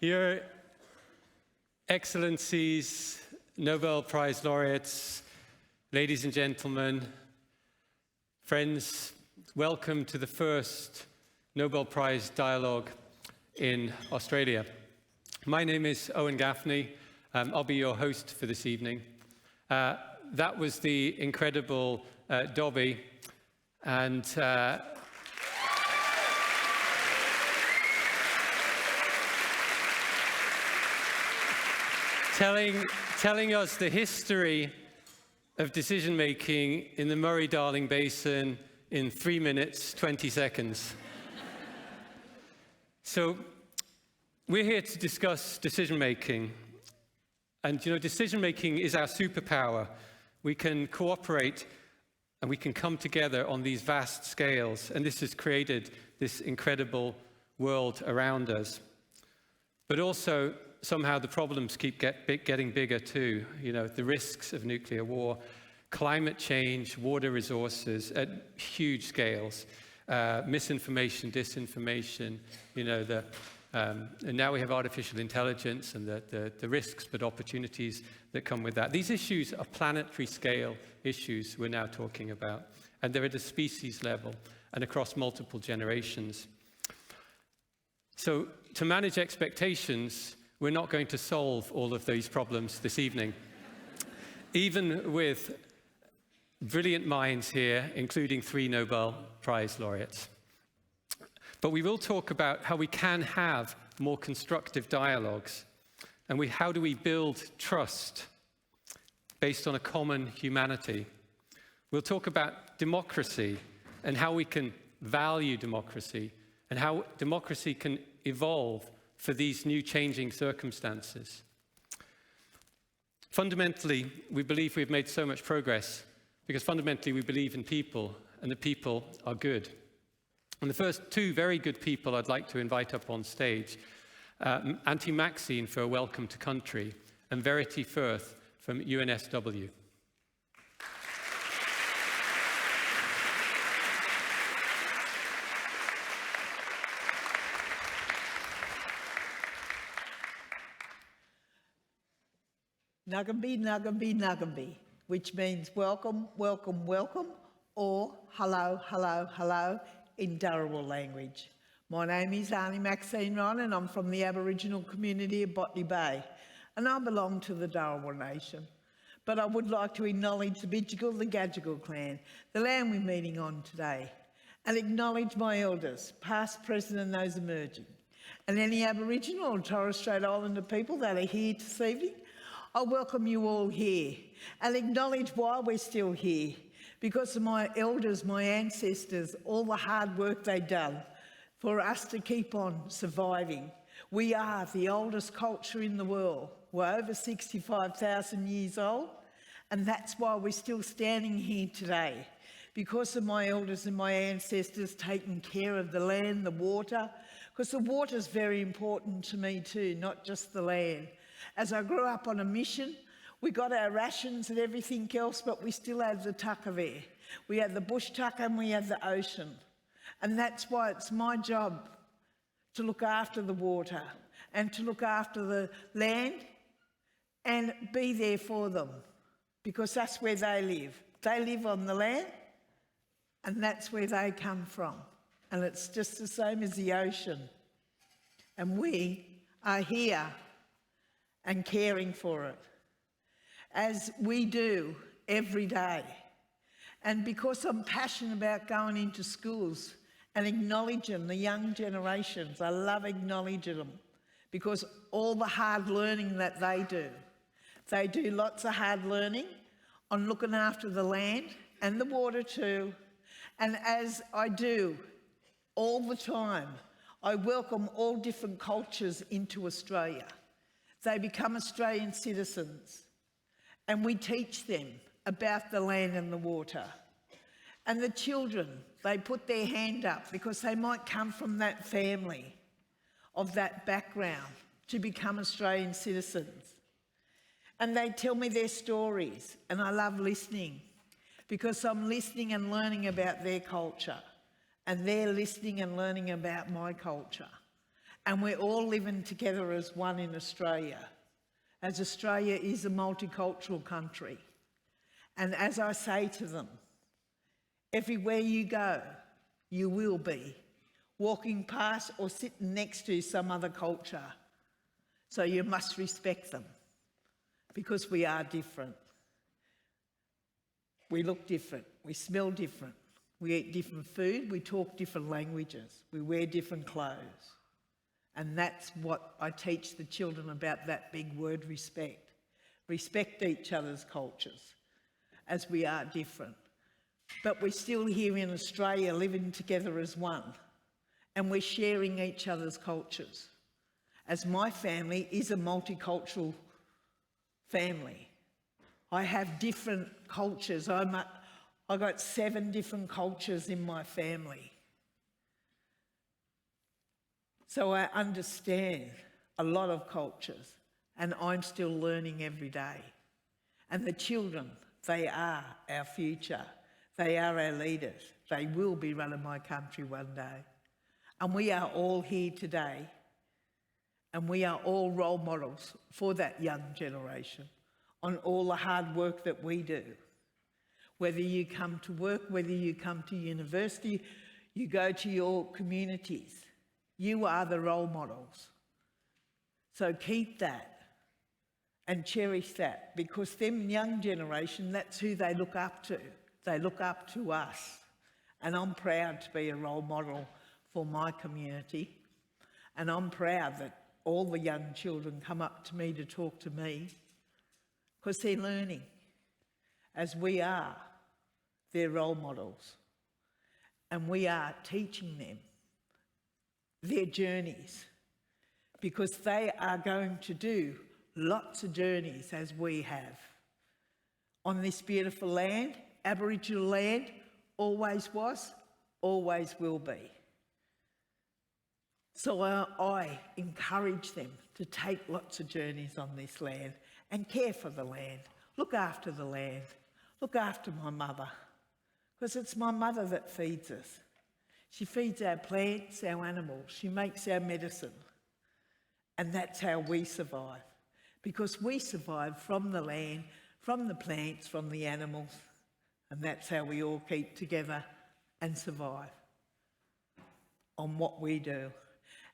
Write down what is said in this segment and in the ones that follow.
Your Excellencies, Nobel Prize laureates, ladies and gentlemen, friends, welcome to the first Nobel Prize Dialogue in Australia. My name is Owen Gaffney. I'll be your host for this evening. That was the incredible Dobby, and telling us the history of decision-making in the Murray-Darling Basin in 3 minutes, 20 seconds. So we're here to discuss decision-making. And decision-making is our superpower. We can cooperate and we can come together on these vast scales. And this has created this incredible world around us. But also, somehow the problems keep getting bigger too. The risks of nuclear war, climate change, water resources at huge scales, misinformation, disinformation, and now we have artificial intelligence and the risks but opportunities that come with that. These issues are planetary scale issues we're now talking about, and they're at a species level and across multiple generations. So to manage expectations, we're not going to solve all of these problems this evening. Even with brilliant minds here, including 3 Nobel Prize laureates. But we will talk about how we can have more constructive dialogues, and how do we build trust based on a common humanity. We'll talk about democracy and how we can value democracy and how democracy can evolve for these new changing circumstances. Fundamentally, we believe we've made so much progress because fundamentally we believe in people, and the people are good. And the first 2 very good people I'd like to invite up on stage, Auntie Maxine for Welcome to Country, and Verity Firth from UNSW. Nuggambi, Nuggambi, Nuggambi, which means welcome, welcome, welcome, or hello, hello, hello in Dharawal language. My name is Auntie Maxine Ryan, and I'm from the Aboriginal community of Botany Bay, and I belong to the Dharawal Nation. But I would like to acknowledge the Bidjigal, the Gadjigal clan, the land we're meeting on today, and acknowledge my elders, past, present and those emerging, and any Aboriginal or Torres Strait Islander people that are here this evening. I welcome you all here and acknowledge why we're still here, because of my elders, my ancestors, all the hard work they've done for us to keep on surviving. We are the oldest culture in the world. We're over 65,000 years old, and that's why we're still standing here today, because of my elders and my ancestors taking care of the land, the water, because the water's very important to me too, not just the land. As I grew up on a mission, we got our rations and everything else, but we still had the tucker there. We had the bush tucker and we had the ocean. And that's why it's my job to look after the water and to look after the land and be there for them, because that's where they live. They live on the land and that's where they come from. And it's just the same as the ocean. And we are here and caring for it, as we do every day. And because I'm passionate about going into schools and acknowledging the young generations, I love acknowledging them, because all the hard learning that they do lots of hard learning on looking after the land and the water too. And as I do all the time, I welcome all different cultures into Australia. They become Australian citizens, and we teach them about the land and the water. And the children, they put their hand up because they might come from that family of that background to become Australian citizens. And they tell me their stories, and I love listening, because I'm listening and learning about their culture, and they're listening and learning about my culture. And we're all living together as one in Australia, as Australia is a multicultural country. And as I say to them, everywhere you go, you will be walking past or sitting next to some other culture. So you must respect them, because we are different. We look different, we smell different, we eat different food, we talk different languages, we wear different clothes. And that's what I teach the children about, that big word, respect. Respect each other's cultures, as we are different. But we're still here in Australia living together as one, and we're sharing each other's cultures. As my family is a multicultural family. I have different cultures. I've got 7 different cultures in my family. So I understand a lot of cultures, and I'm still learning every day. And the children, they are our future. They are our leaders. They will be running my country one day. And we are all here today, and we are all role models for that young generation on all the hard work that we do. Whether you come to work, whether you come to university, you go to your communities, you are the role models. So keep that and cherish that, because them young generation, that's who they look up to. They look up to us. And I'm proud to be a role model for my community. And I'm proud that all the young children come up to me to talk to me, because they're learning, as we are their role models. And we are teaching them their journeys, because they are going to do lots of journeys as we have. On this beautiful land, Aboriginal land, always was, always will be. So I encourage them to take lots of journeys on this land and care for the land, look after the land, look after my mother, because it's my mother that feeds us. She feeds our plants, our animals, she makes our medicine, and that's how we survive, because we survive from the land, from the plants, from the animals, and that's how we all keep together and survive on what we do.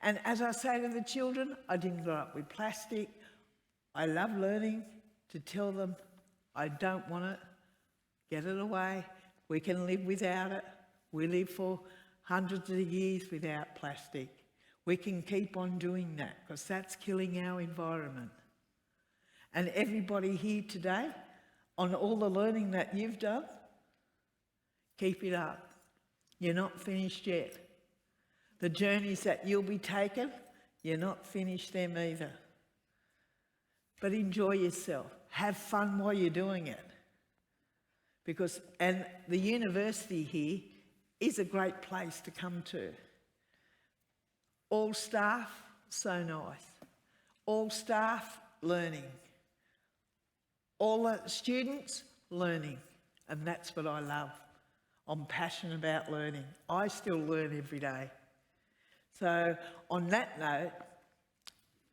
And as I say to the children, I didn't grow up with plastic. I love learning to tell them, I don't want it, get it away. We can live without it. We live for hundreds of years without plastic. We can keep on doing that, because that's killing our environment. And everybody here today, on all the learning that you've done, keep it up. You're not finished yet. The journeys that you'll be taking, you're not finished them either. But enjoy yourself. Have fun while you're doing it. And the university here is a great place to come to. All staff, so nice. All staff, learning. All the students, learning. And that's what I love. I'm passionate about learning. I still learn every day. So on that note,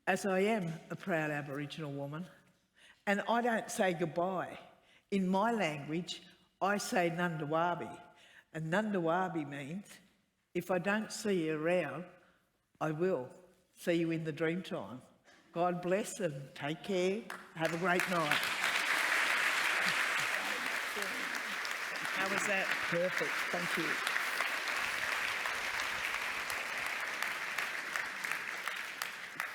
as I am a proud Aboriginal woman, and I don't say goodbye. In my language, I say Nundawabi, and Nundawabi means if I don't see you around, I will see you in the dream time. God bless and take care. Have a great night. How was that? Perfect. Thank you.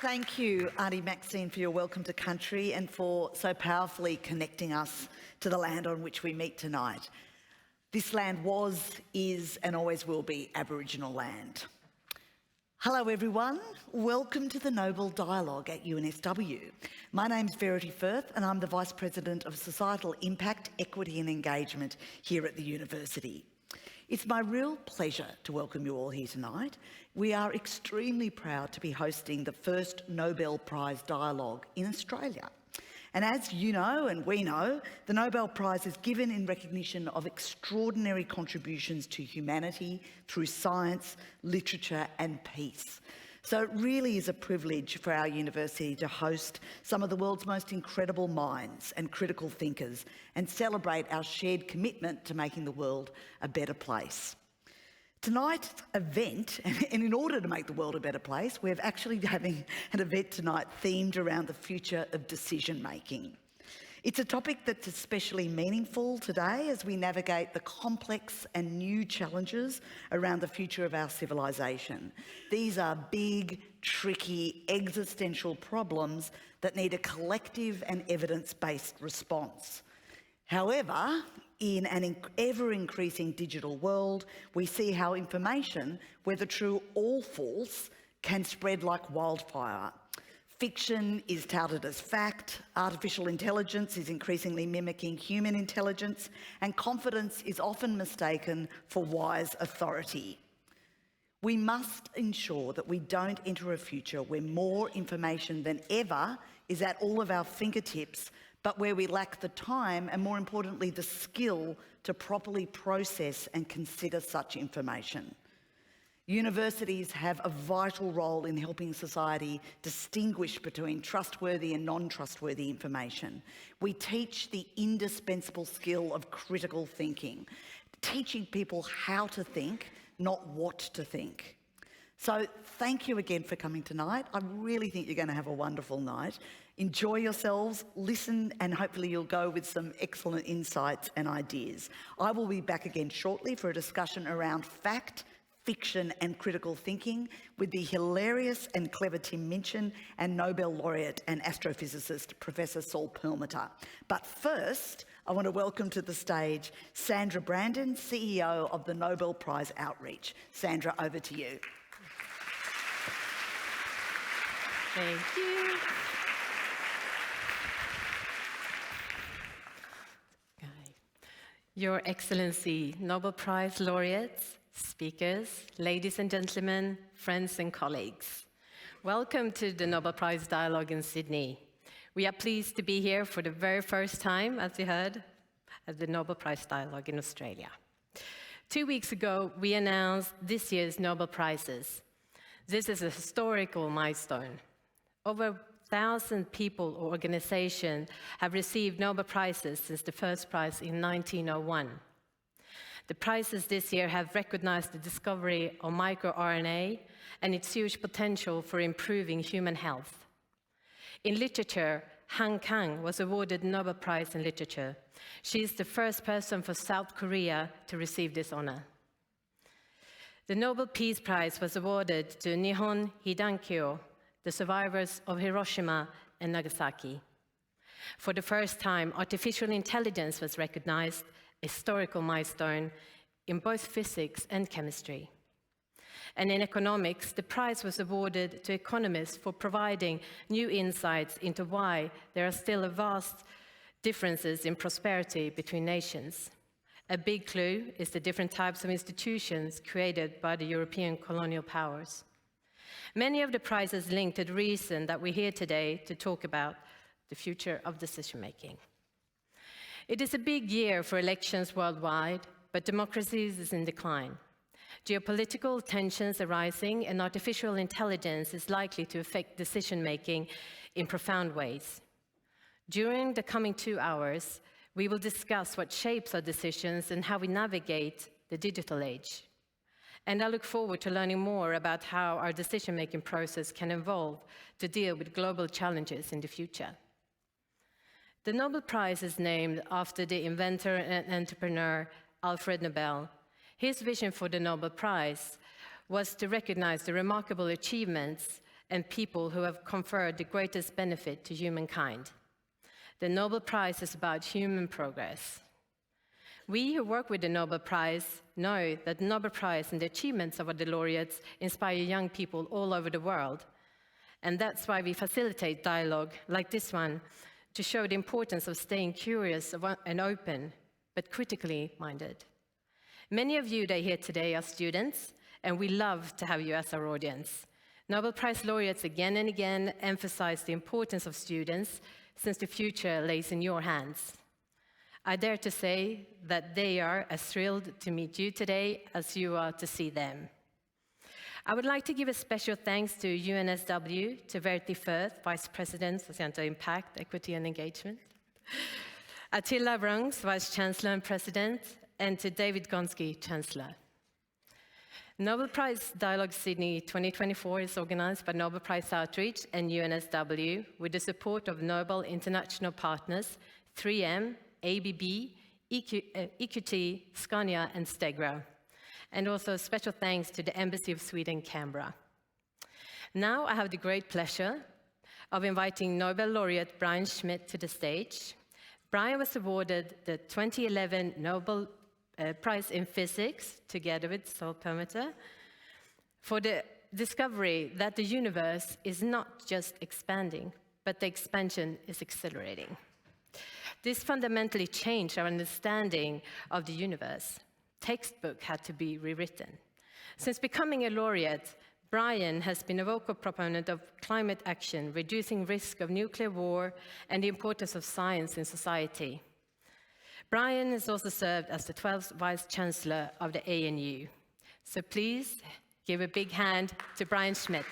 Thank you, Auntie Maxine, for your welcome to country and for so powerfully connecting us to the land on which we meet tonight. This land was, is and always will be Aboriginal land. Hello everyone, welcome to the Nobel Dialogue at UNSW. My name's Verity Firth and I'm the Vice President of Societal Impact, Equity and Engagement here at the University. It's my real pleasure to welcome you all here tonight. We are extremely proud to be hosting the first Nobel Prize Dialogue in Australia. And as you know, and we know, the Nobel Prize is given in recognition of extraordinary contributions to humanity through science, literature and peace. So it really is a privilege for our university to host some of the world's most incredible minds and critical thinkers and celebrate our shared commitment to making the world a better place. Tonight's event, and in order to make the world a better place, we're actually having an event tonight themed around the future of decision making. It's a topic that's especially meaningful today as we navigate the complex and new challenges around the future of our civilization. These are big, tricky, existential problems that need a collective and evidence-based response. However, in an ever-increasing digital world, we see how information, whether true or false, can spread like wildfire. Fiction is touted as fact, artificial intelligence is increasingly mimicking human intelligence, and confidence is often mistaken for wise authority. We must ensure that we don't enter a future where more information than ever is at all of our fingertips, but where we lack the time and, more importantly, the skill to properly process and consider such information. Universities have a vital role in helping society distinguish between trustworthy and non-trustworthy information. We teach the indispensable skill of critical thinking, teaching people how to think, not what to think. So thank you again for coming tonight. I really think you're going to have a wonderful night. Enjoy yourselves, listen, and hopefully you'll go with some excellent insights and ideas. I will be back again shortly for a discussion around fact, fiction and critical thinking with the hilarious and clever Tim Minchin and Nobel laureate and astrophysicist Professor Saul Perlmutter. But first, I want to welcome to the stage Sandra Brandon, CEO of the Nobel Prize Outreach. Sandra, over to you. Thank you. Your Excellency, Nobel Prize laureates, speakers, ladies and gentlemen, friends and colleagues. Welcome to the Nobel Prize Dialogue in Sydney. We are pleased to be here for the very first time, as you heard, at the Nobel Prize Dialogue in Australia. 2 weeks ago, we announced this year's Nobel Prizes. This is a historical milestone. Over 1,000 people or organizations have received Nobel Prizes since the first prize in 1901. The prizes this year have recognized the discovery of microRNA and its huge potential for improving human health. In literature, Han Kang was awarded the Nobel Prize in Literature. She is the first person from South Korea to receive this honor. The Nobel Peace Prize was awarded to Nihon Hidankyo, the survivors of Hiroshima and Nagasaki. For the first time, artificial intelligence was recognized, a historical milestone in both physics and chemistry. And in economics, the prize was awarded to economists for providing new insights into why there are still vast differences in prosperity between nations. A big clue is the different types of institutions created by the European colonial powers. Many of the prizes link to the reason that we're here today to talk about the future of decision-making. It is a big year for elections worldwide, but democracy is in decline. Geopolitical tensions are rising, and artificial intelligence is likely to affect decision-making in profound ways. During the coming 2 hours, we will discuss what shapes our decisions and how we navigate the digital age. And I look forward to learning more about how our decision-making process can evolve to deal with global challenges in the future. The Nobel Prize is named after the inventor and entrepreneur Alfred Nobel. His vision for the Nobel Prize was to recognize the remarkable achievements and people who have conferred the greatest benefit to humankind. The Nobel Prize is about human progress. We who work with the Nobel Prize know that the Nobel Prize and the achievements of the laureates inspire young people all over the world. And that's why we facilitate dialogue like this one to show the importance of staying curious and open, but critically minded. Many of you that are here today are students, and we love to have you as our audience. Nobel Prize laureates again and again emphasize the importance of students, since the future lays in your hands. I dare to say that they are as thrilled to meet you today as you are to see them. I would like to give a special thanks to UNSW, to Verity Firth, Vice President for Center Impact, Equity and Engagement, Attila Rungs, Vice Chancellor and President, and to David Gonski, Chancellor. Nobel Prize Dialogue Sydney 2024 is organized by Nobel Prize Outreach and UNSW with the support of Nobel international partners 3M, ABB, EQT, Scania, and Stegra. And also special thanks to the Embassy of Sweden, Canberra. Now I have the great pleasure of inviting Nobel laureate Brian Schmidt to the stage. Brian was awarded the 2011 Nobel Prize in Physics, together with Saul Perlmutter, for the discovery that the universe is not just expanding, but the expansion is accelerating. This fundamentally changed our understanding of the universe. Textbook had to be rewritten. Since becoming a laureate, Brian has been a vocal proponent of climate action, reducing risk of nuclear war, and the importance of science in society. Brian has also served as the 12th Vice Chancellor of the ANU. So please give a big hand to Brian Schmidt.